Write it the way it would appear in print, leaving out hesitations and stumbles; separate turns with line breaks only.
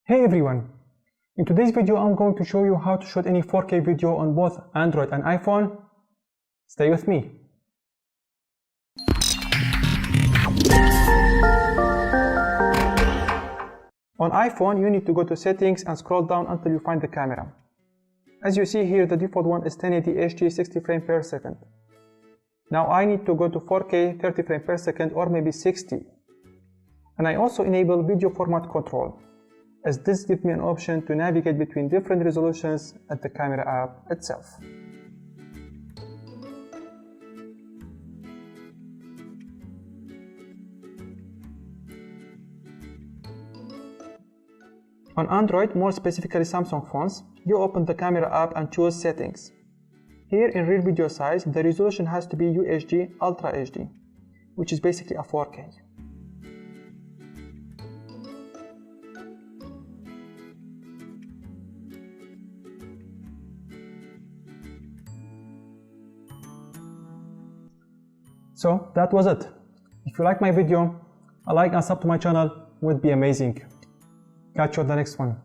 Hey everyone! In today's video I'm going to show you how to shoot any 4K video on both Android and iPhone. Stay with me. On iPhone you need to go to settings and scroll down until you find the camera. As you see here, the default one is 1080 HD 60 frames per second. Now I need to go to 4K 30 frames per second or maybe 60. And I also enable video format control, as this gives me an option to navigate between different resolutions at the camera app itself. On Android, more specifically Samsung phones, you open the camera app and choose settings. Here in real video size, the resolution has to be UHD Ultra HD, which is basically a 4K. So that was it. If you like my video, a like and sub to my channel would be amazing. Catch you on the next one.